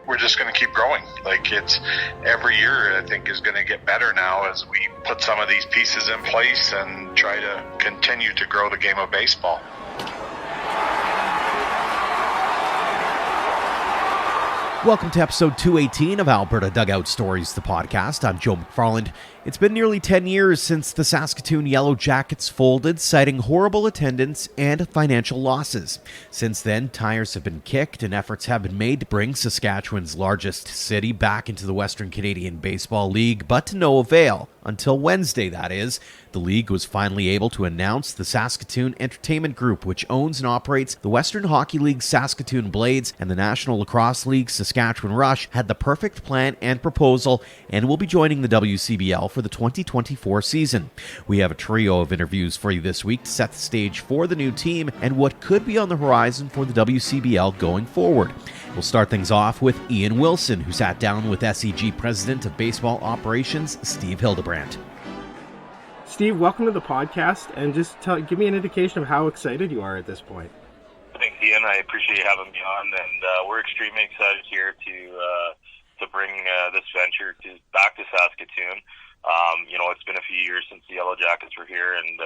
we're just going to keep growing. Like, it's every year, I think, is going to get better now as we put some of these pieces in place and try to continue to grow the game of baseball. Welcome to episode 218 of Alberta Dugout Stories, the podcast. I'm Joe McFarland. It's been nearly 10 years since the Saskatoon Yellow Jackets folded, citing horrible attendance and financial losses. Since then, tires have been kicked and efforts have been made to bring Saskatchewan's largest city back into the Western Canadian Baseball League, but to no avail. Until Wednesday, that is. The league was finally able to announce the Saskatoon Entertainment Group, which owns and operates the Western Hockey League Saskatoon Blades and the National Lacrosse League Saskatchewan Rush, had the perfect plan and proposal and will be joining the WCBL for the 2024 season. We have a trio of interviews for you this week to set the stage for the new team and what could be on the horizon for the WCBL going forward. We'll start things off with Ian Wilson, who sat down with SEG President of Baseball Operations, Steve Hildebrandt. Steve, welcome to the podcast, and just give me an indication of how excited you are at this point. Thanks, Ian. I appreciate you having me on, and we're extremely excited here to bring this venture back to Saskatoon. It's been a few years since the Yellow Jackets were here, and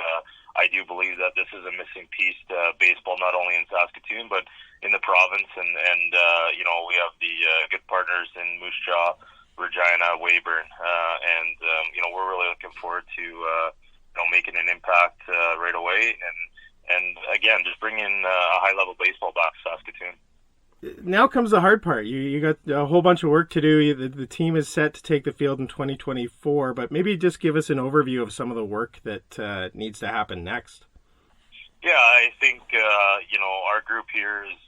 I do believe that this is a missing piece to baseball, not only in Saskatoon, but in the province, and we have the good partners in Moose Jaw, Regina, Weyburn, and we're really looking forward to making an impact right away, and again, just bringing a high-level baseball back to Saskatoon. Now comes the hard part. You got a whole bunch of work to do. The team is set to take the field in 2024, but maybe just give us an overview of some of the work that needs to happen next. Yeah, I think our group here is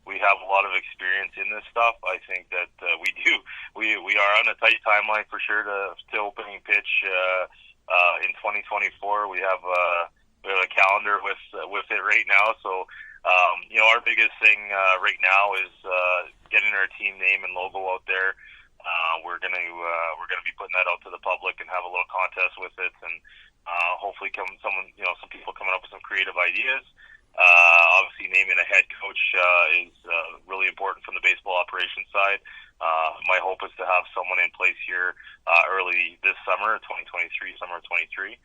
we have a lot of experience in this stuff. I think that we are on a tight timeline for sure to opening pitch in 2024. We have a calendar with it right now, so. Our biggest thing right now is getting our team name and logo out there. We're gonna be putting that out to the public and have a little contest with it, and hopefully some people coming up with some creative ideas. Obviously, naming a head coach is really important from the baseball operations side. My hope is to have someone in place here early this summer, 2023, summer of 23.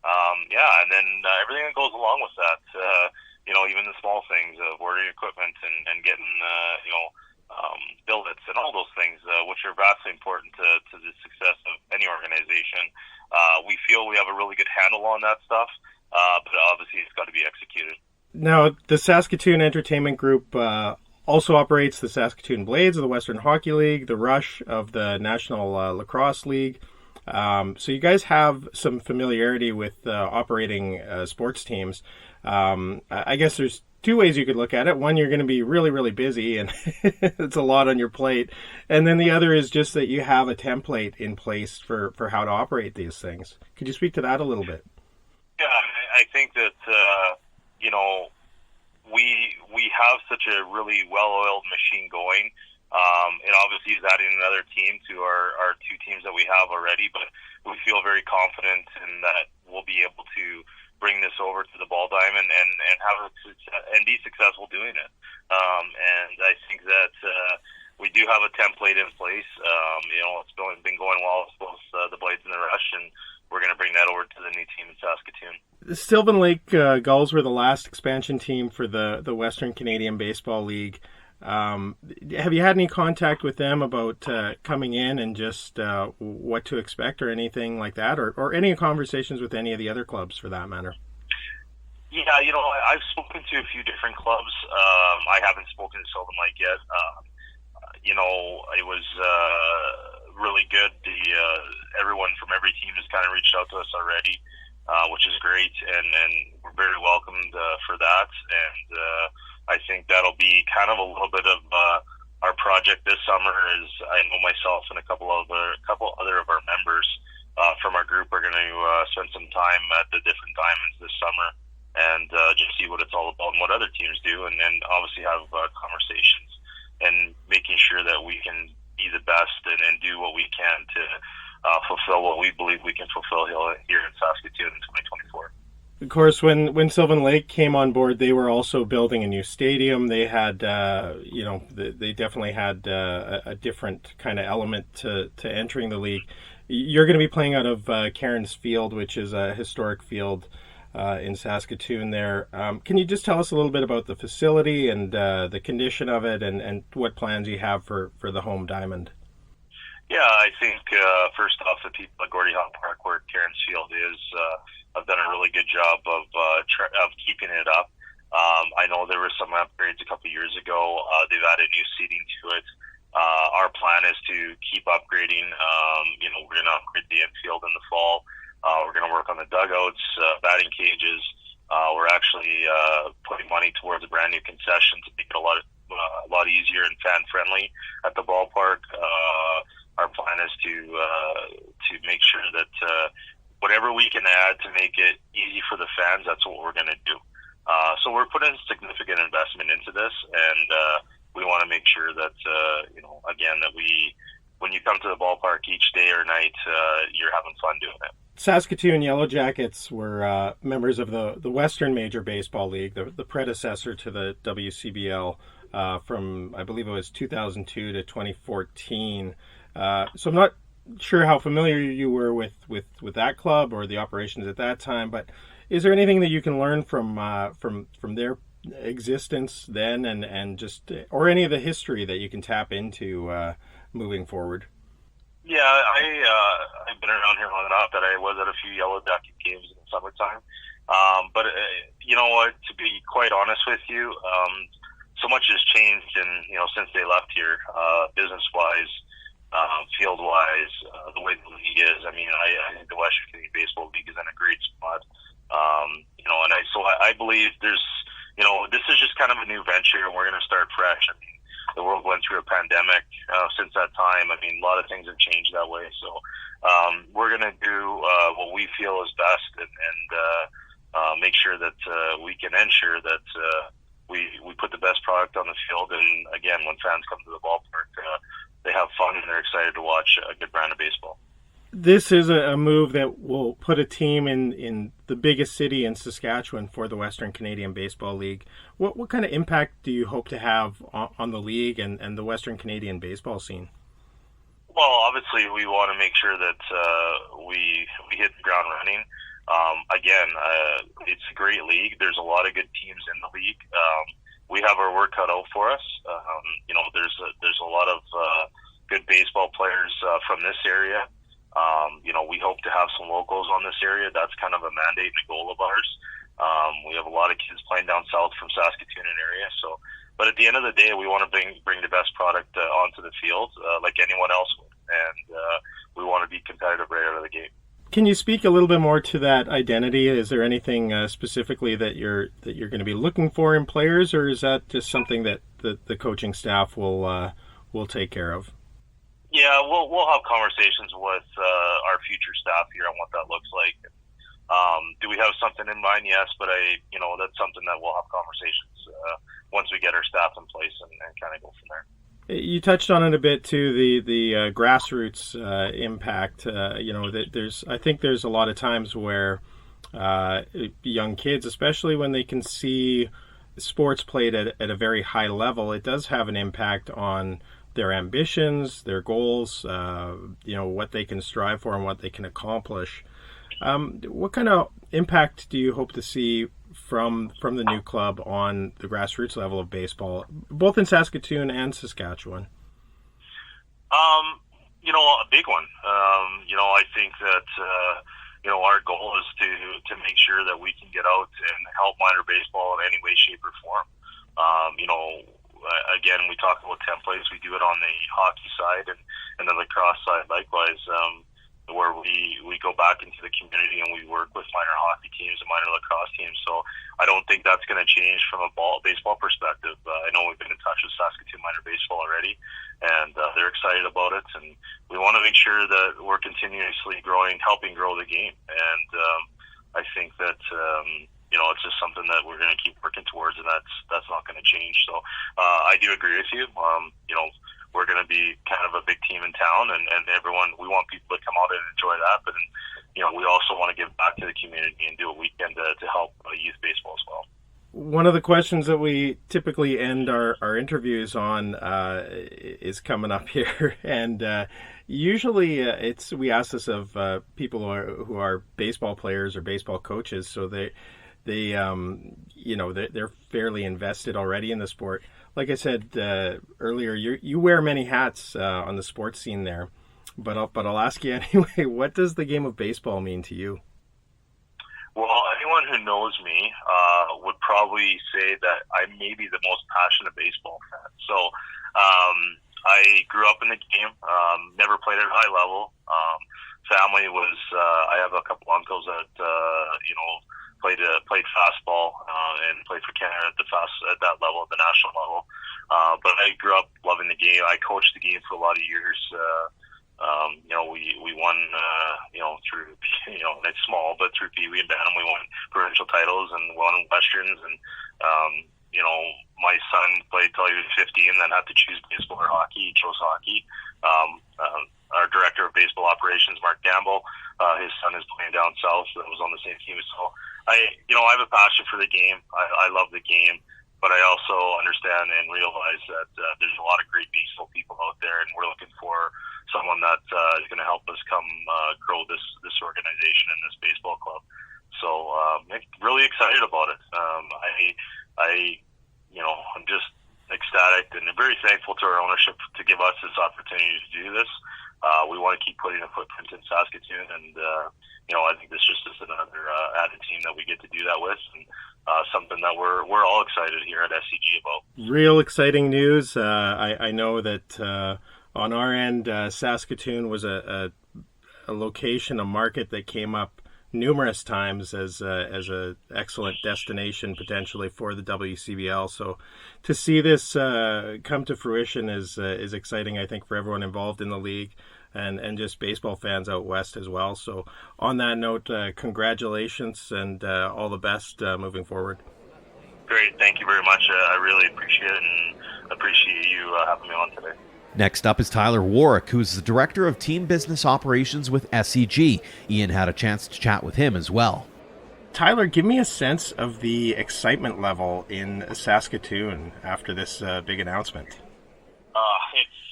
And then everything that goes along with that. Even the small things of ordering equipment and getting, billets and all those things, which are vastly important to the success of any organization. We feel we have a really good handle on that stuff, but obviously it's got to be executed. Now, the Saskatoon Entertainment Group also operates the Saskatoon Blades of the Western Hockey League, the Rush of the National Lacrosse League. So you guys have some familiarity with operating sports teams. I guess there's two ways you could look at it. One, you're going to be really, really busy, and it's a lot on your plate. And then the other is just that you have a template in place for how to operate these things. Could you speak to that a little bit? Yeah, I think that, we have such a really well-oiled machine going. And obviously is adding another team to our two teams that we have already, but we feel very confident in that we'll be able to bring this over to the ball diamond and have and be successful doing it. And I think that we do have a template in place. It's been going well with both the Blades and the Rush, and we're going to bring that over to the new team in Saskatoon. The Sylvan Lake Gulls were the last expansion team for the Western Canadian Baseball League. Have you had any contact with them about coming in and just what to expect or anything like that, or any conversations with any of the other clubs for that matter? Yeah, I've spoken to a few different clubs. I haven't spoken to Sylvan Lake yet. It was really good. Everyone from every team has kind of reached out to us already, which is great, and we're very welcomed for that. And I think that'll be kind of a little bit of our project this summer. Is I know myself and a couple other of our members from our group are going to spend some time at the different diamonds this summer and just see what it's all about and what other teams do, and then obviously have conversations and making sure that we can be the best and do what we can to fulfill what we believe we can fulfill here in Saskatoon in 2024. course, when Sylvan Lake came on board, they were also building a new stadium. They had, they definitely had a different kind of element to entering the league. You're going to be playing out of Cairns Field, which is a historic field in Saskatoon there. Can you just tell us a little bit about the facility and the condition of it and what plans you have for the home diamond? Yeah, I think first off, the people at Gordie Howe Park, where Cairns Field is, have done a really good job of keeping it up. I know there were some upgrades a couple of years ago. They've added new seating to it. Our plan is to keep upgrading. We're going to upgrade the infield in the fall. We're going to work on the dugouts, batting cages. We're actually putting money towards a brand new concession to make it a lot easier and fan friendly at the ballpark. Our plan is to make sure that whatever we can add to make it easy for the fans, that's what we're going to do. So we're putting significant investment into this, and we want to make sure that again, that when you come to the ballpark each day or night, you're having fun doing it. Saskatoon Yellow Jackets were members of the Western Major Baseball League, the predecessor to the WCBL, from I believe it was 2002 to 2014. So I'm not sure how familiar you were with that club or the operations at that time, but is there anything that you can learn from their existence then and just or any of the history that you can tap into moving forward? Yeah, I've been around here long enough that I was at a few Yellow Jacket games in the summertime. But you know what? To be quite honest with you, so much has changed since they left here, business-wise. Field-wise, the way the league is. I mean, I think the Western Canadian Baseball League is in a great spot. I believe there's, this is just kind of a new venture, and we're going to start fresh. I mean, the world went through a pandemic since that time. I mean, a lot of things have changed that way. So we're going to do what we feel is best and make sure that we can ensure that we put the best product on the field. And again, when fans come to the ballpark, they have fun and they're excited to watch a good brand of baseball. This is a move that will put a team in the biggest city in Saskatchewan for the Western Canadian Baseball League. What kind of impact do you hope to have on the league and the Western Canadian baseball scene? Well, obviously, we want to make sure that we hit the ground running. It's a great league. There's a lot of good teams in the league. We have our work cut out for us. There's a lot of good baseball players from this area. We hope to have some locals on this area. That's kind of a mandate and a goal of ours. We have a lot of kids playing down south from Saskatoon area. But at the end of the day, we want to bring the best product onto the field like anyone else would, and we want to be competitive right out of the gate. Can you speak a little bit more to that identity? Is there anything specifically that you're going to be looking for in players, or is that just something that the coaching staff will take care of? Yeah, we'll have conversations with our future staff here on what that looks like. Do we have something in mind? Yes, but that's something that we'll have conversations once we get our staff in place and kind of go from there. You touched on it a bit too, the grassroots impact. I think there's a lot of times where young kids, especially when they can see sports played at a very high level, it does have an impact on their ambitions, their goals, what they can strive for and what they can accomplish. What kind of impact do you hope to see from the new club on the grassroots level of baseball, both in Saskatoon and Saskatchewan? A big one. I think that our goal is to make sure that we can get out and help minor baseball in any way, shape, or form. Again, we talk about templates. We do it on the hockey side and the lacrosse side likewise, where we go back into the community and we work with minor hockey teams and minor lacrosse teams. So I don't think that's going to change from a baseball perspective. I know we've been in touch with Saskatoon minor baseball already, and they're excited about it. And we want to make sure that we're continuously helping grow the game. And I think that it's just something that we're going to keep working towards, and that's not going to change. So I do agree with you. We're going to be kind of a big team in town, and everyone, we want people to come out and enjoy that. But we also want to give back to the community and do what we can to help one of the questions that we typically end our interviews on is coming up here, and usually we ask this of people who are baseball players or baseball coaches, so they're fairly invested already in the sport. Like I said earlier, you wear many hats on the sports scene there, but I'll ask you anyway. What does the game of baseball mean to you? Well, anyone who knows me would probably say that I may be the most passionate baseball fan. So I grew up in the game, never played at a high level. Family was, I have a couple uncles that, played fastball and played for Canada at that level, at the national level. But I grew up loving the game. I coached the game for a lot of years. We won, through, and it's small, but through Pee Wee and Bantam, we won provincial titles and won Westerns. And, my son played till he was 15 and then had to choose baseball or hockey. He chose hockey. Our director of baseball operations, Mark Gamble, his son is playing down south that was on the same team. So I have a passion for the game. I love the game. But I also understand and realize that there's a lot of great baseball people out there, and we're looking for someone that is going to help us grow this organization and this baseball club. So I'm really excited about it. I'm just ecstatic and very thankful to our ownership to give us this opportunity to do this. We want to keep putting a footprint in Saskatoon, and I think this just is another added team that we get to do that with, and something that we're all excited here at SCG about. Real exciting news. I know that on our end, Saskatoon was a location, a market that came up numerous times as a excellent destination potentially for the WCBL. So to see this come to fruition is exciting, I think, for everyone involved in the league and just baseball fans out west as well. So on that note, congratulations and all the best moving forward. Great. Thank you very much. I really appreciate it and appreciate you having me on today. Next up is Tyler Wawryk, who's the Director of Team Business Operations with SCG. Ian had a chance to chat with him as well. Tyler, give me a sense of the excitement level in Saskatoon after this big announcement. It's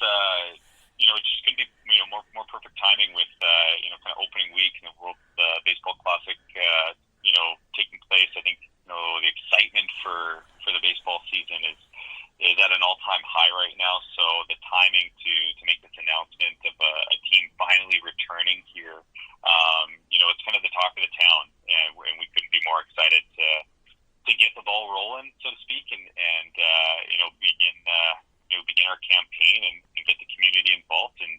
just going to be more perfect timing with kind of opening week and the World Baseball Classic taking place. I think the excitement for the baseball season is at an all-time high right now. So the timing to make this announcement of a team finally returning here, it's kind of the talk of the town, and we couldn't be more excited to get the ball rolling, so to speak, and begin our campaign and get the community involved. And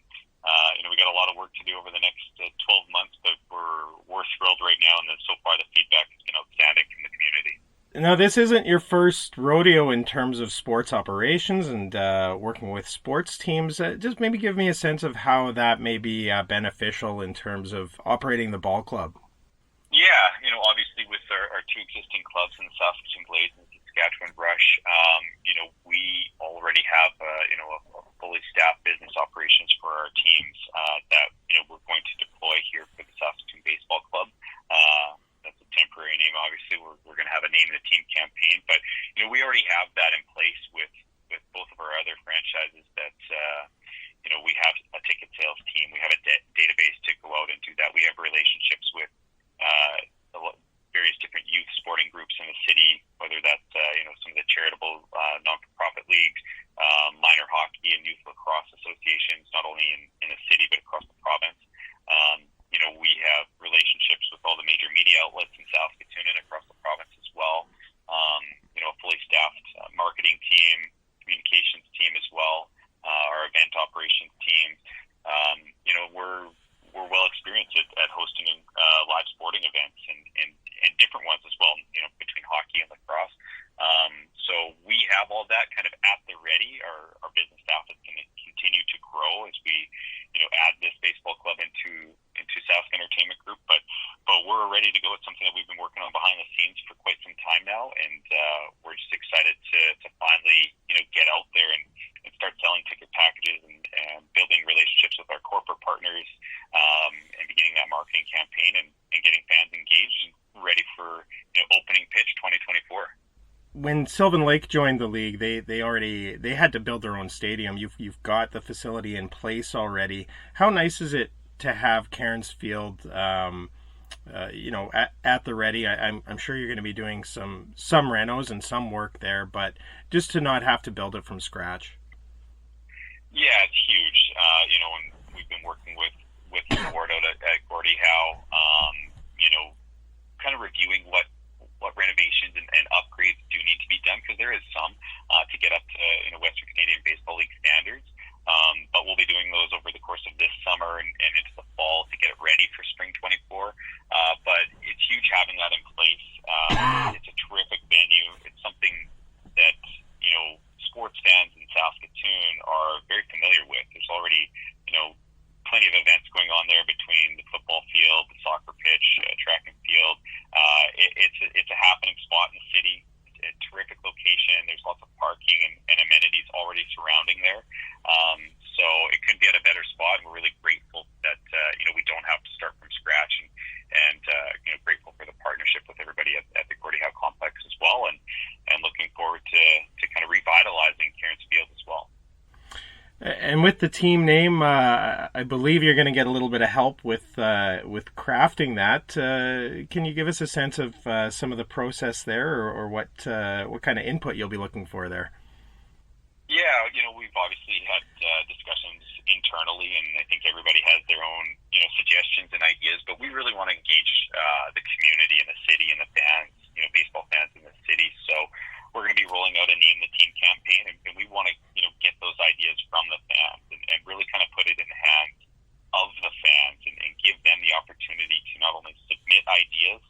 we got a lot of work to do over the next 12 months, but we're thrilled right now, and so far the feedback has been outstanding from the community. Now, this isn't your first rodeo in terms of sports operations and working with sports teams. Just maybe give me a sense of how that may be beneficial in terms of operating the ball club. Yeah, obviously with our two existing clubs in the Saskatoon Blades and the Saskatchewan Rush, we already have a fully staffed business operations for our teams that we're going to deploy here for the Saskatoon Baseball Club. That's a temporary name. Obviously, we're going to have a name in the team campaign, but we already have that in place with both of our other franchises. That we have a ticket sales team. We have a database to go out and do that. We have relationships with various different youth sporting groups in the city, whether that's some of the charitable non-for-profit leagues, minor hockey and youth lacrosse associations, not only in the city but across the province. We have relationships with all the major media outlets in Saskatoon and across the province as well. A fully staffed marketing team, communications team as well, our event operations team. We're well experienced at hosting live sporting events and different ones as well, between hockey and lacrosse. So we have all that kind of at the ready. Our business staff is going to continue to grow as we, add this baseball club into Saskatoon Entertainment Group. But we're ready to go. It's something that we've been working on behind the scenes for quite some time now, and we're just excited to finally, get out there and start selling ticket packages and building relationships with our corporate partners, and beginning that marketing campaign and getting fans engaged and ready for opening pitch 2024. when Sylvan Lake joined the league, they had to build their own stadium. You've got the facility in place already. How nice is it to have Cairns Field, at the ready? I'm sure you're going to be doing some renos and some work there, but just to not have to build it from scratch. Yeah, it's huge. And we've been working with the board out at Gordie Howe, kind of reviewing what renovations and upgrades do need to be done, because there is some to get up to Western Canadian Baseball League standards. But we'll be doing those over the course of this summer and into the fall to get it ready for spring 24. But it's huge having that in place. It's a terrific venue. It's something that sports fans in Saskatoon are very familiar with. There's already plenty of events going on there between the football field, the soccer pitch, track and field. It's a happening spot in the city. It's a terrific location. There's lots of parking and amenities already surrounding there. So it couldn't be at a better spot, and we're really grateful that we don't have to start from scratch, and grateful for the partnership with everybody at the Gordie Howe complex as well, and looking forward to kind of revitalizing Cairns Field as well. And with the team name, I believe you're going to get a little bit of help with crafting that. Can you give us a sense of some of the process there, or what kind of input you'll be looking for there? Yeah, we've obviously had discussions internally, and I think everybody has their own suggestions and ideas. But we really want to engage the community and the city and the fans, baseball fans in the city. So we're going to be rolling out a Name the Team campaign, and we want to get those ideas from the fans and really kind of put it in the hands of the fans and give them the opportunity to not only submit ideas,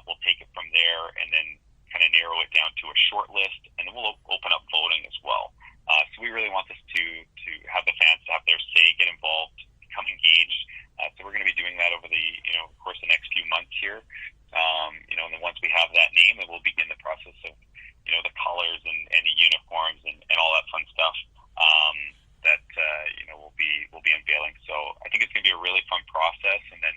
we'll take it from there and then kind of narrow it down to a short list, and then we'll open up voting as well. So we really want this to have the fans have their say, get involved, become engaged. So we're going to be doing that over the course of the next few months here. And then once we have that name, then we'll begin the process of the colors and the uniforms and all that fun stuff that we'll be unveiling. So I think it's going to be a really fun process. And then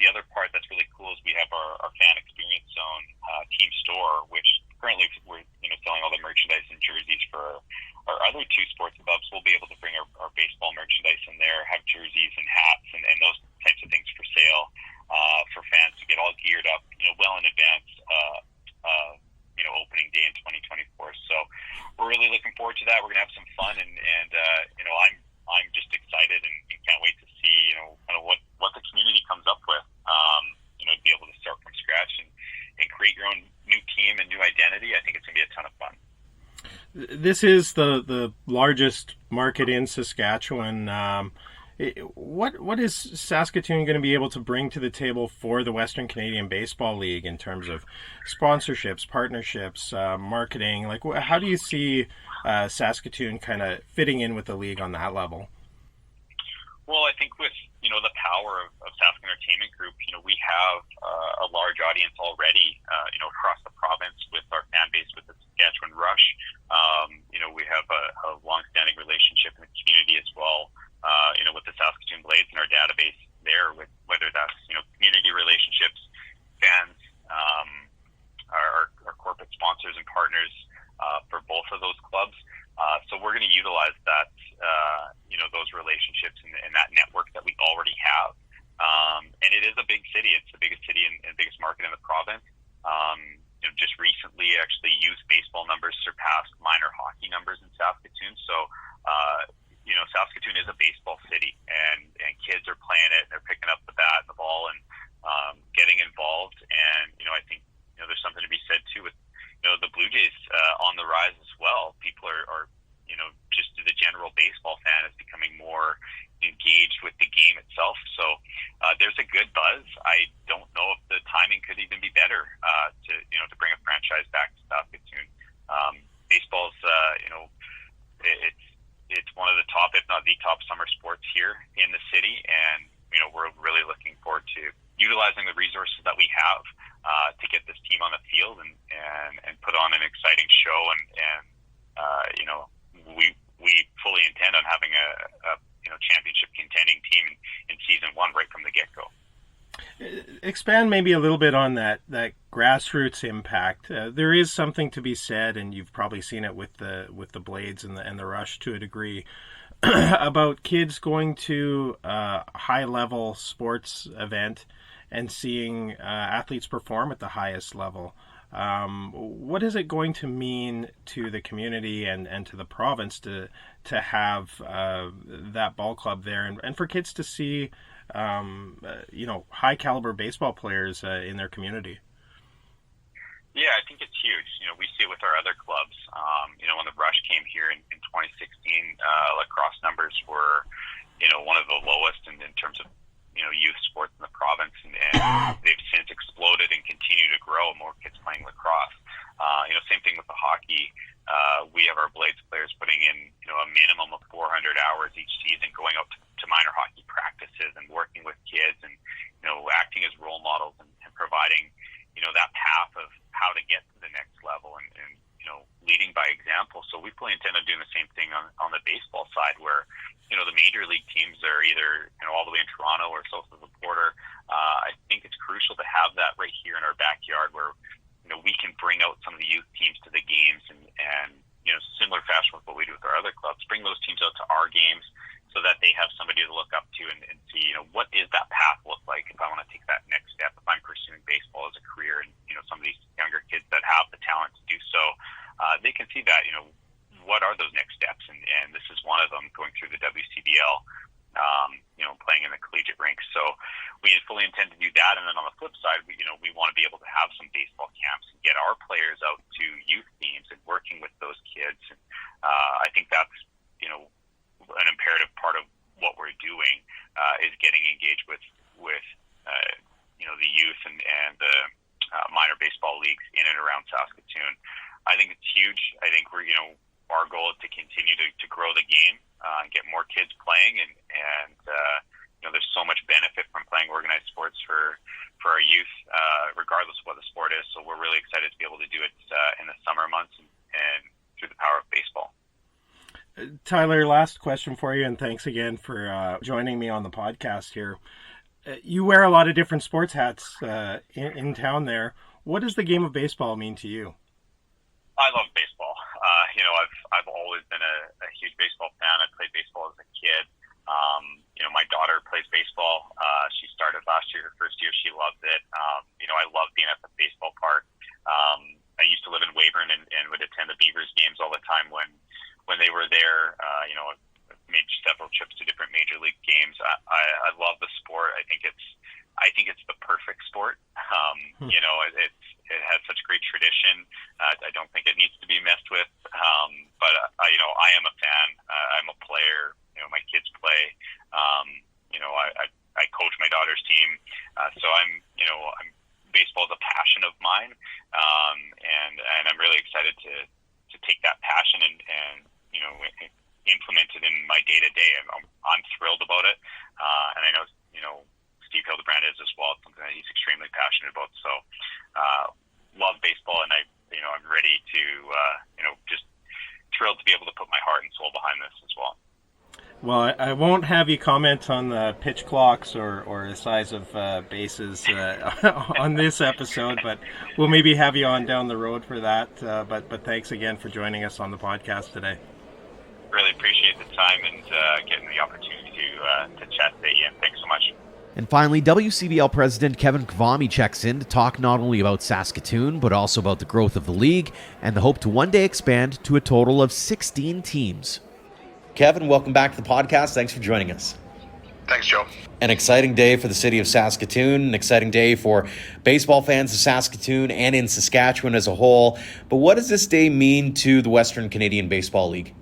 the other part that's really cool is we have our fan experience zone team store, which currently we're selling all the merchandise and jerseys for our other two sports clubs. We'll be able to bring our baseball merchandise in there, have jerseys and hats and those types of things for sale for fans to get all geared up well in advance opening day in 2024. So we're really looking forward to that. We're gonna have some fun, and I'm just excited and can't wait to see kind of what the community comes up with. To be able to start from scratch and create your own new team and new identity. I think it's gonna be a ton of fun. This is the largest market in Saskatchewan. What is Saskatoon going to be able to bring to the table for the Western Canadian Baseball League in terms of sponsorships, partnerships, marketing? Like, how do you see Saskatoon kind of fitting in with the league on that level? Well, I think with the power of Saskatoon Entertainment Group, we have a large audience already, across the province with our fan base with the Saskatchewan Rush. We have a long-standing relationship in the community as well. With the Saskatoon Blades and our database there, with whether that's community relationships, fans, our corporate sponsors and partners for both of those clubs. So we're going to utilize that, those relationships and that network that we already have. And it is a big city. It's the biggest city and biggest market in the province. Just recently, actually, youth baseball numbers surpassed minor hockey numbers in Saskatoon. So, Saskatoon is a baseball city, and kids are playing it, and they're picking up the bat and the ball and getting involved. And, I think, there's something to be said, too, with, the Blue Jays on the rise as well. People are just the general baseball fan is becoming more engaged with the game itself. So there's a good buzz. I don't know if the timing could even be better to bring a franchise back to Saskatoon. Baseball's, it's one of the top, if not the top, summer sports here in the city, and we're really looking forward to utilizing the resources that we have to get this team on the field and put on an exciting show. And we fully intend on having a championship contending team in season one right from the get-go. Expand maybe a little bit on that grassroots impact. There is something to be said, and you've probably seen it with the Blades and the Rush to a degree, about kids going to a high-level sports event and seeing athletes perform at the highest level. What is it going to mean to the community and to the province to have that ball club there, and for kids to see high caliber baseball players in their community? Yeah, I think it's huge. We see it with our other clubs. When the Rush came here in 2016, lacrosse numbers were, one of the lowest in terms of, youth sports in the province, and they've since exploded and continue to grow. More kids playing lacrosse. Same thing with the hockey. We have our Blades players putting in, a minimum of 400 hours each season, going out to minor hockey practices and working with kids and, acting as role models and providing, that path of how to get to the next level and leading by example. So we fully intend on doing the same thing on the baseball side, where, the major league teams are either, all the way in Toronto or south of the border. I think it's crucial to have that right here in our backyard, where, we can bring out some of the youth teams to the games and similar fashion with what we do with our other clubs, bring those teams out to our games so that they have somebody to look up to and see, what is that path look like if I want to take that next step, if I'm pursuing baseball as a career. And, some of these younger kids that have the talent to do so, they can see that, what are those next steps? And this is one of them, going through the WCBL, playing in the collegiate ranks. So we fully intend to do that. And then on the flip side, we want to be able to have some baseball camps and get our players out to youth teams and working with those kids. And I think that's, an imperative part of what we're doing, is getting engaged with the youth and the minor baseball leagues in and around Saskatoon. I think it's huge. I think we're, our goal is to continue to grow the game, and get more kids playing, and there's so much benefit from playing organized sports for our youth, regardless of what the sport is. So we're really excited to be able to do it in the summer months and through the power of baseball. Tyler, last question for you, and thanks again for joining me on the podcast here. You wear a lot of different sports hats in town there. What does the game of baseball mean to you? I love baseball. I've always been a huge baseball fan. I played baseball as a kid. My daughter plays baseball. She started last year, her first year. She loves it. I love being at the baseball park. I used to live in Wawryk and would attend the Beavers games all the time when they were there. I've made several trips to different major league games. I love the sport. I think it's the perfect sport. It has such great tradition. I don't think it needs to be messed with. But I am a fan. I'm a player. My kids play. I coach my daughter's team. So I'm baseball is a passion of mine. And I'm really excited to take that passion and implement it in my day to day. I'm thrilled about it. And I know, Steve Hildebrandt is as well. It's something that he's extremely passionate about. So, love baseball, and I'm ready to, just thrilled to be able to put my heart and soul behind this as well. Well, I won't have you comment on the pitch clocks or the size of bases on this episode, but we'll maybe have you on down the road for that. But thanks again for joining us on the podcast today. Really appreciate the time and getting the opportunity to chat today, Ian. Thanks so much. And finally, WCBL President Kevin Kvame checks in to talk not only about Saskatoon, but also about the growth of the league and the hope to one day expand to a total of 16 teams. Kevin, welcome back to the podcast. Thanks for joining us. Thanks, Joe. An exciting day for the city of Saskatoon, an exciting day for baseball fans of Saskatoon and in Saskatchewan as a whole. But what does this day mean to the Western Canadian Baseball League?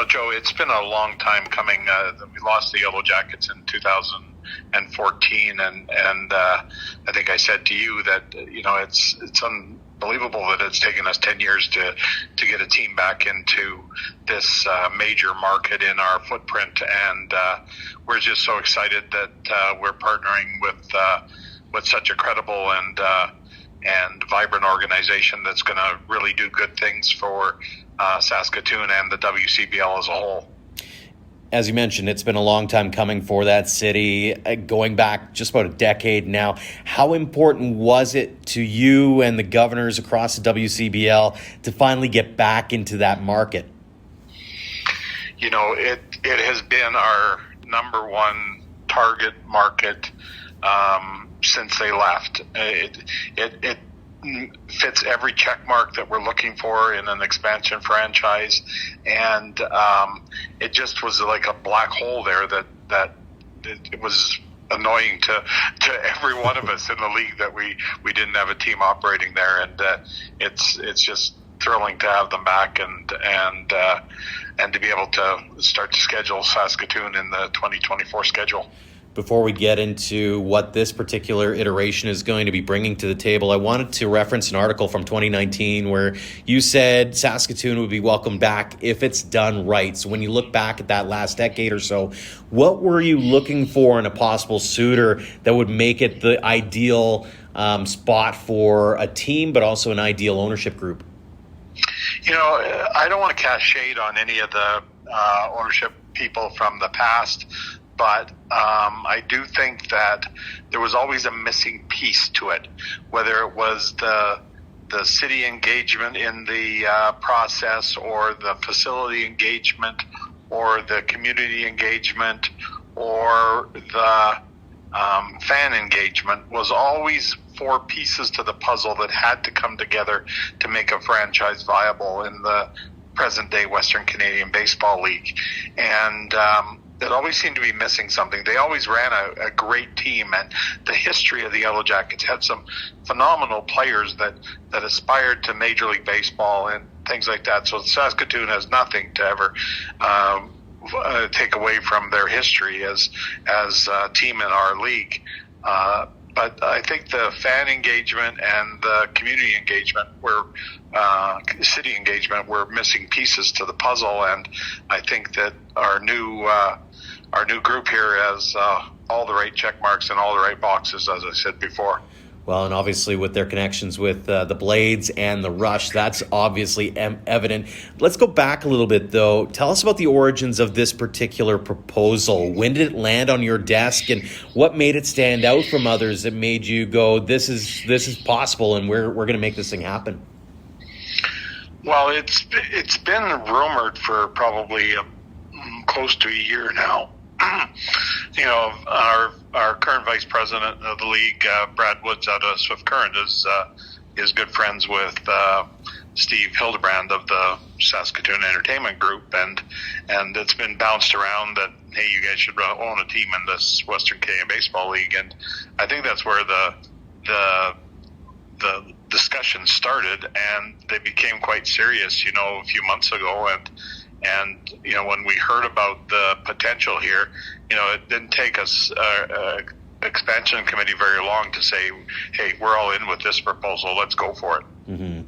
Joe, it's been a long time coming. We lost the Yellow Jackets in 2014, and I think I said to you that it's unbelievable that it's taken us 10 years to get a team back into this major market in our footprint, and we're just so excited that we're partnering with such a credible and vibrant organization that's going to really do good things for Saskatoon and the WCBL as a whole. As you mentioned, it's been a long time coming for that city, going back just about a decade now. How important was it to you and the governors across the WCBL to finally get back into that market? You know, it has been our number one target market since they left. It fits every check mark that we're looking for in an expansion franchise, and it just was like a black hole there that it was annoying to every one of us in the league that we didn't have a team operating there, and it's just thrilling to have them back and to be able to start to schedule Saskatoon in the 2024 schedule. Before we get into what this particular iteration is going to be bringing to the table, I wanted to reference an article from 2019 where you said Saskatoon would be welcomed back if it's done right. So when you look back at that last decade or so, what were you looking for in a possible suitor that would make it the ideal spot for a team, but also an ideal ownership group? You know, I don't want to cast shade on any of the ownership people from the past, but I do think that there was always a missing piece to it, whether it was the city engagement in the process, or the facility engagement, or the community engagement, or the fan engagement. Was always four pieces to the puzzle that had to come together to make a franchise viable in the present day Western Canadian Baseball League. And it always seemed to be missing something. They always ran a great team, and the history of the Yellow Jackets had some phenomenal players that aspired to Major League Baseball and things like that. So Saskatoon has nothing to ever take away from their history as a team in our league. But I think the fan engagement and the community engagement city engagement were missing pieces to the puzzle, and I think that our new group here has all the right check marks and all the right boxes, as I said before. Well, and obviously with their connections with the Blades and the Rush, that's obviously evident. Let's go back a little bit, though. Tell us about the origins of this particular proposal. When did it land on your desk, and what made it stand out from others that made you go, this is possible, and we're going to make this thing happen? Well, it's been rumored for probably close to a year now. You know, our current vice president of the league, Brad Woods out of Swift Current, is good friends with Steve Hildebrandt of the Saskatoon Entertainment Group, and it's been bounced around that, hey, you guys should own a team in this Western Canadian Baseball League, and I think that's where the discussion started, and they became quite serious, you know, a few months ago, and you know, when we heard about the potential here, you know, it didn't take us expansion committee very long to say, hey, we're all in with this proposal, let's go for it. Mm-hmm.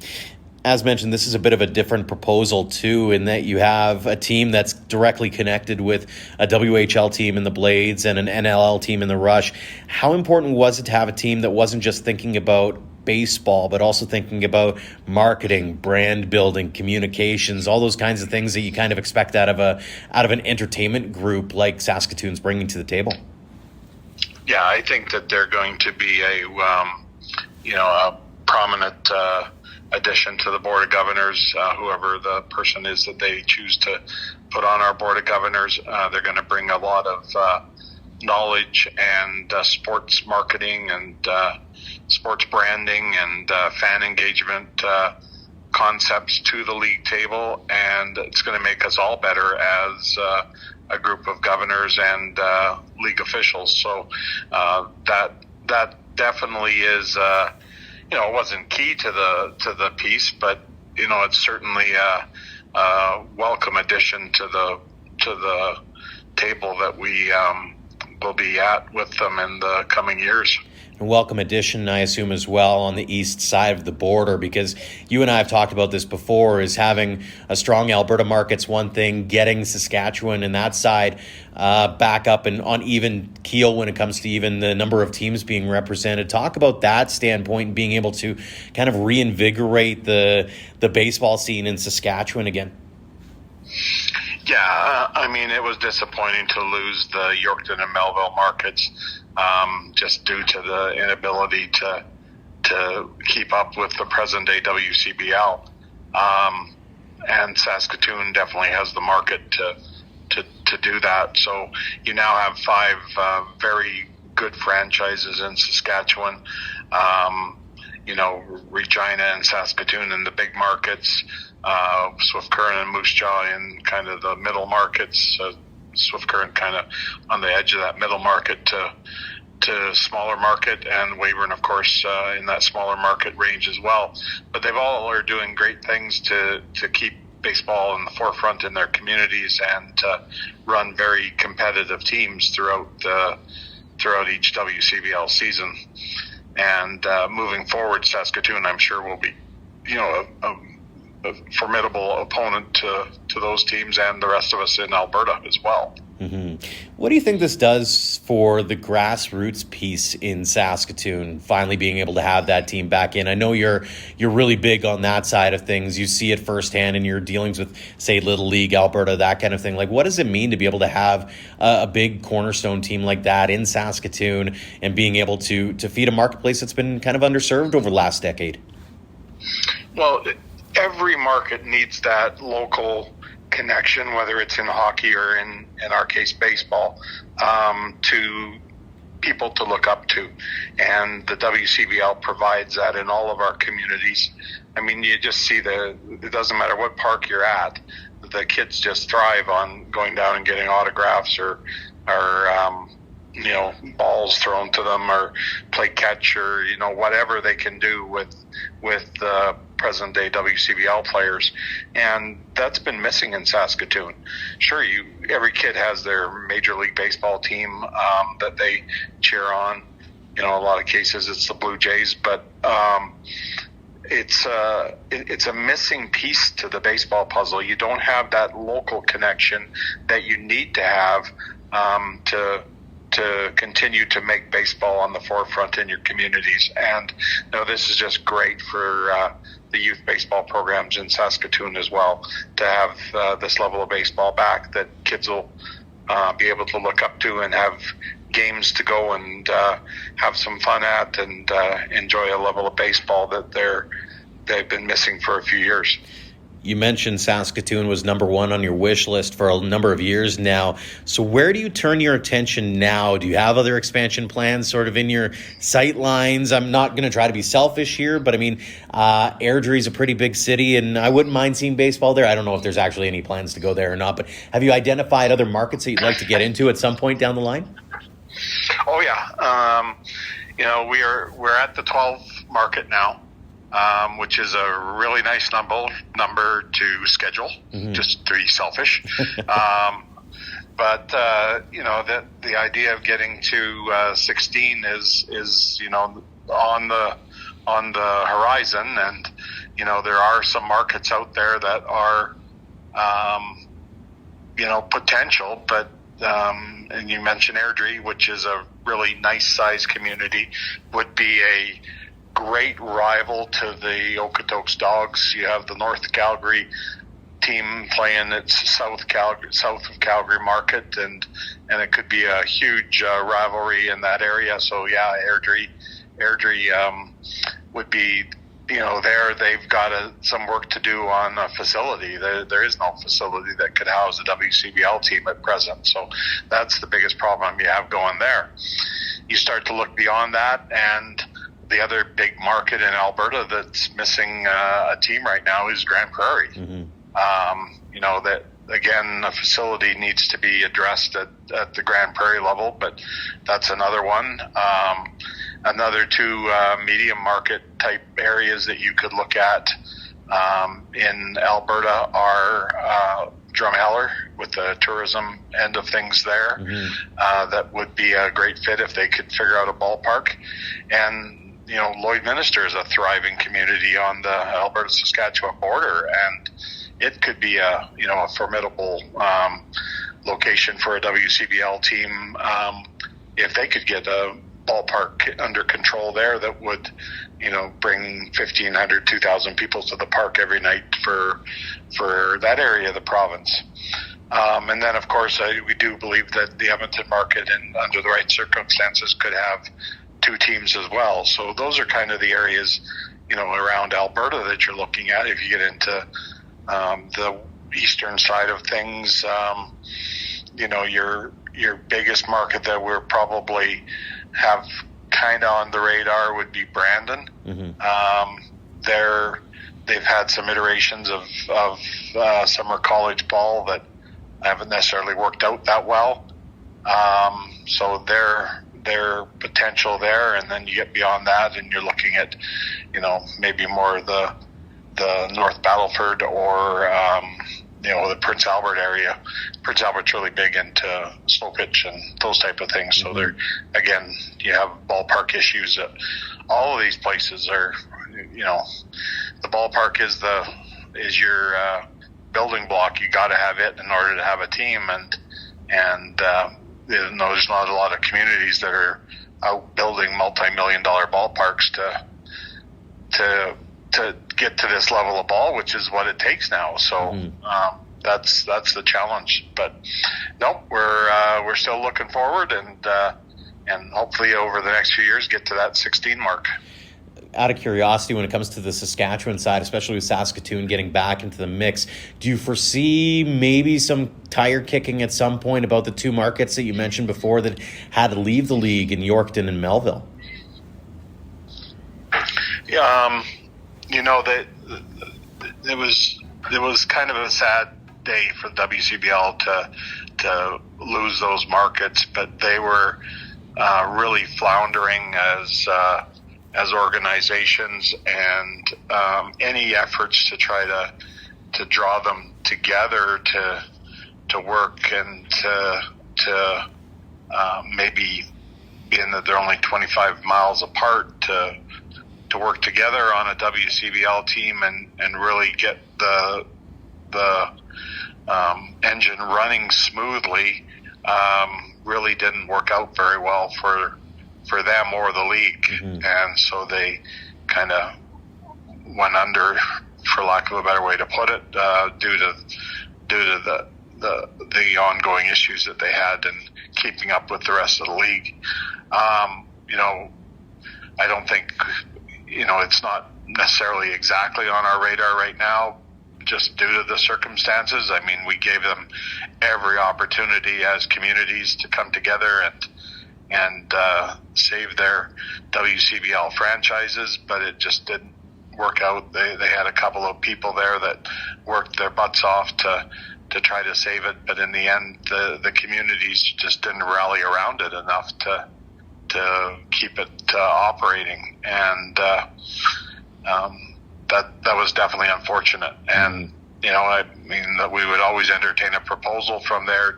As mentioned, this is a bit of a different proposal too, in that you have a team that's directly connected with a WHL team in the Blades and an NLL team in the Rush. How important was it to have a team that wasn't just thinking about baseball, but also thinking about marketing, brand building, communications, all those kinds of things that you kind of expect out of an entertainment group like Saskatoon's bringing to the table? Yeah, I think that they're going to be a prominent addition to the Board of Governors. Whoever the person is that they choose to put on our Board of Governors, they're going to bring a lot of knowledge and sports marketing and sports branding and fan engagement concepts to the league table, and it's going to make us all better as a group of governors and league officials. So that definitely is, you know, it wasn't key to the piece, but you know, it's certainly a welcome addition to the table that we will be at with them in the coming years. A welcome addition, I assume, as well on the east side of the border, because you and I have talked about this before, is having a strong Alberta market's one thing, getting Saskatchewan and that side back up and on even keel when it comes to even the number of teams being represented. Talk about that standpoint and being able to kind of reinvigorate the baseball scene in Saskatchewan again. I mean, it was disappointing to lose the Yorkton and Melville markets just due to the inability to keep up with the present day WCBL. And Saskatoon definitely has the market to do that. So you now have 5 very good franchises in Saskatchewan. Regina and Saskatoon in the big markets, Swift Current and Moose Jaw in kind of the middle markets, Swift Current kind of on the edge of that middle market to smaller market, and Wawryk, of course, in that smaller market range as well. But they all are doing great things to keep baseball in the forefront in their communities and to run very competitive teams throughout each WCBL season. And moving forward, Saskatoon, I'm sure, will be, a formidable opponent to those teams and the rest of us in Alberta as well. Mm-hmm. What do you think this does for the grassroots piece in Saskatoon, finally being able to have that team back in? I know you're really big on that side of things. You see it firsthand in your dealings with, say, Little League, Alberta, that kind of thing. Like, what does it mean to be able to have a big cornerstone team like that in Saskatoon and being able to feed a marketplace that's been kind of underserved over the last decade? Well, every market needs that local connection, whether it's in hockey or in our case baseball, to people to look up to, and the WCBL provides that in all of our communities. I mean, you just see it doesn't matter what park you're at, the kids just thrive on going down and getting autographs or balls thrown to them or play catch or whatever they can do with the present day WCBL players, and that's been missing in Saskatoon. Sure, every kid has their Major League Baseball team that they cheer on. A lot of cases it's the Blue Jays, but it's a missing piece to the baseball puzzle. You don't have that local connection that you need to have to continue to make baseball on the forefront in your communities. And this is just great for the youth baseball programs in Saskatoon as well, to have this level of baseball back that kids will be able to look up to and have games to go and have some fun at and enjoy a level of baseball that they've been missing for a few years. You mentioned Saskatoon was number one on your wish list for a number of years now. So where do you turn your attention now? Do you have other expansion plans sort of in your sight lines? I'm not going to try to be selfish here, but I mean, Airdrie is a pretty big city, and I wouldn't mind seeing baseball there. I don't know if there's actually any plans to go there or not, but have you identified other markets that you'd like to get into at some point down the line? Oh, yeah. We're at the 12 market now. Which is a really nice number to schedule, just to be selfish. But the idea of getting to 16 is on the horizon, and there are some markets out there that are potential, but and you mentioned Airdrie, which is a really nice sized community, would be a great rival to the Okotoks Dogs. You have the North Calgary team playing its south of Calgary market, and it could be a huge rivalry in that area. So yeah, Airdrie would be there. They've got some work to do on a facility. There is no facility that could house a WCBL team at present, so that's the biggest problem you have going there. You start to look beyond that, and the other big market in Alberta that's missing a team right now is Grand Prairie. Mm-hmm. That again, a facility needs to be addressed at the Grand Prairie level, but that's another one. Another two medium market type areas that you could look at in Alberta are Drumheller with the tourism end of things there. Mm-hmm. That would be a great fit if they could figure out a ballpark. And Lloydminster is a thriving community on the Alberta-Saskatchewan border, and it could be a formidable location for a WCBL team if they could get a ballpark under control there that would bring 1,500, 2,000 people to the park every night for that area of the province. And then, of course, we do believe that the Edmonton market, and under the right circumstances, could have 2 teams as well. So those are kind of the areas, around Alberta that you're looking at. If you get into the eastern side of things, your biggest market that we're probably have kind of on the radar would be Brandon. They've had some iterations of summer college ball that haven't necessarily worked out that well. So their potential there, and then you get beyond that, and you're looking at, maybe more the North Battleford or the Prince Albert area. Prince Albert's really big into slow pitch and those type of things. So there, again, you have ballpark issues. All of these places are, the ballpark is your building block. You got to have it in order to have a team, and there's not a lot of communities that are out building multi-million-dollar ballparks to get to this level of ball, which is what it takes now. So that's the challenge. But no, we're still looking forward, and hopefully over the next few years get to that 16 mark. Out of curiosity, when it comes to the Saskatchewan side, especially with Saskatoon getting back into the mix, do you foresee maybe some tire kicking at some point about the 2 markets that you mentioned before that had to leave the league in Yorkton and Melville? Yeah, that it was kind of a sad day for WCBL to lose those markets, but they were really floundering as organizations, and any efforts to try to draw them together to work and to maybe being that they're only 25 miles apart to work together on a WCBL team and really get the engine running smoothly really didn't work out very well for them or the league. And so they kind of went under, for lack of a better way to put it, due to the ongoing issues that they had in keeping up with the rest of the league. I don't think, it's not necessarily exactly on our radar right now, just due to the circumstances. I mean, we gave them every opportunity as communities to come together and save their WCBL franchises, but it just didn't work out. They had a couple of people there that worked their butts off to try to save it, but in the end, the communities just didn't rally around it enough to keep it operating, and that was definitely unfortunate. And I mean, that we would always entertain a proposal from there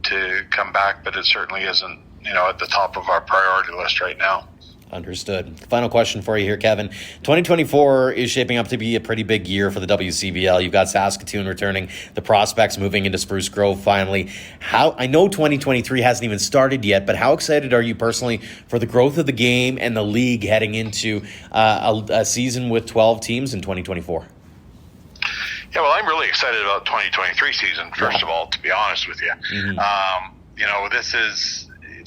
to come back, but it certainly isn't at the top of our priority list right now. Understood. Final question for you here, Kevin. 2024 is shaping up to be a pretty big year for the WCBL. You've got Saskatoon returning, the prospects moving into Spruce Grove finally. I know 2023 hasn't even started yet, but how excited are you personally for the growth of the game and the league heading into a season with 12 teams in 2024? Yeah, well, I'm really excited about 2023 season, first of all, to be honest with you.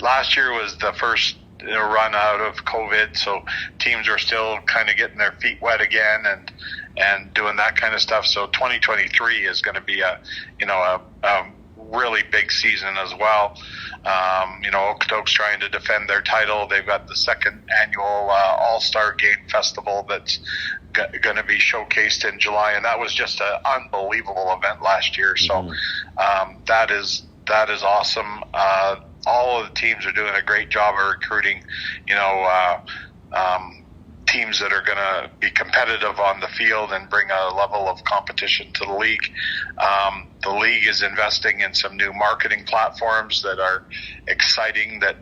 Last year was the first run out of COVID, so teams are still kind of getting their feet wet again and doing that kind of stuff. So 2023 is going to be a really big season as well. Okotoks trying to defend their title. They've got the second annual All-Star Game Festival that's going to be showcased in July, and that was just an unbelievable event last year. So that is awesome. All of the teams are doing a great job of recruiting, teams that are going to be competitive on the field and bring a level of competition to the league. The league is investing in some new marketing platforms that are exciting, that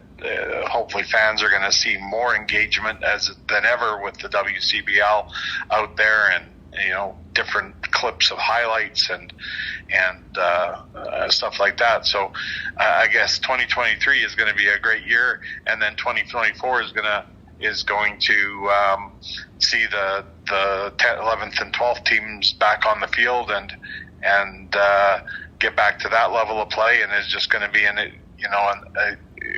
hopefully fans are going to see more engagement than ever with the WCBL out there, and different clips of highlights and stuff like that. So I guess 2023 is going to be a great year, and then 2024 is going to see the 10th, 11th, and 12th teams back on the field and get back to that level of play, and is just going to be in it.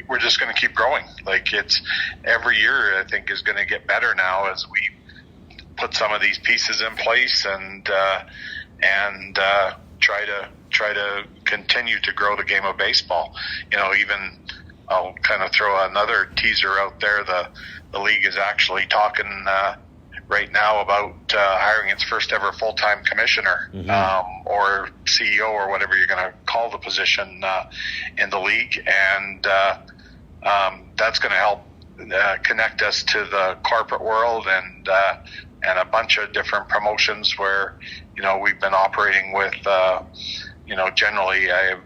We're just going to keep growing. Like, it's every year, I think, is going to get better now as we put some of these pieces in place and try to continue to grow the game of baseball. Even I'll kind of throw another teaser out there. The league is actually talking right now about hiring its first ever full-time commissioner, or CEO, or whatever you're going to call the position in the league, and that's going to help connect us to the corporate world and a bunch of different promotions where we've been operating with generally a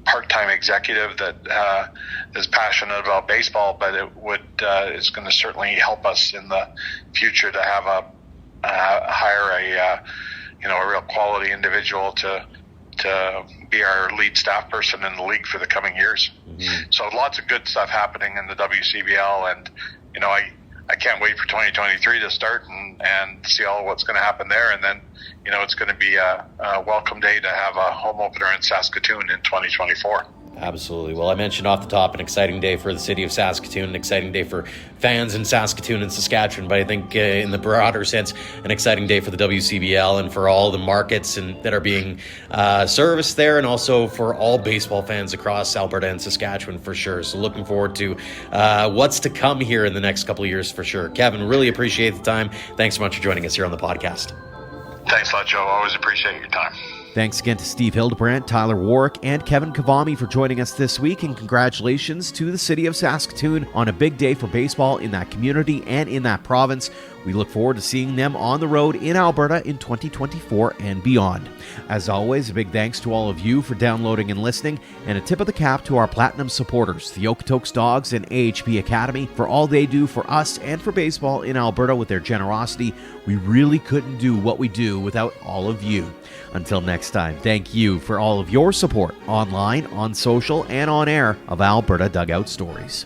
part-time executive that is passionate about baseball, but it's going to certainly help us in the future to have hire a real quality individual to be our lead staff person in the league for the coming years. So lots of good stuff happening in the WCBL, and I can't wait for 2023 to start and see all of what's going to happen there. And then, it's going to be a welcome day to have a home opener in Saskatoon in 2024. Absolutely. Well, I mentioned off the top an exciting day for the city of Saskatoon, an exciting day for fans in Saskatoon and Saskatchewan, but I think in the broader sense, an exciting day for the WCBL and for all the markets that are being serviced there, and also for all baseball fans across Alberta and Saskatchewan for sure. So looking forward to what's to come here in the next couple of years for sure. Kevin, really appreciate the time. Thanks so much for joining us here on the podcast. Thanks a lot, Joe. Always appreciate your time. Thanks again to Steve Hildebrandt, Tyler Wawryk, and Kevin Kvame for joining us this week, and congratulations to the city of Saskatoon on a big day for baseball in that community and in that province. We look forward to seeing them on the road in Alberta in 2024 and beyond. As always, a big thanks to all of you for downloading and listening, and a tip of the cap to our platinum supporters, the Okotoks Dogs and AHP Academy, for all they do for us and for baseball in Alberta with their generosity. We really couldn't do what we do without all of you. Until next time, thank you for all of your support online, on social, and on air of Alberta Dugout Stories.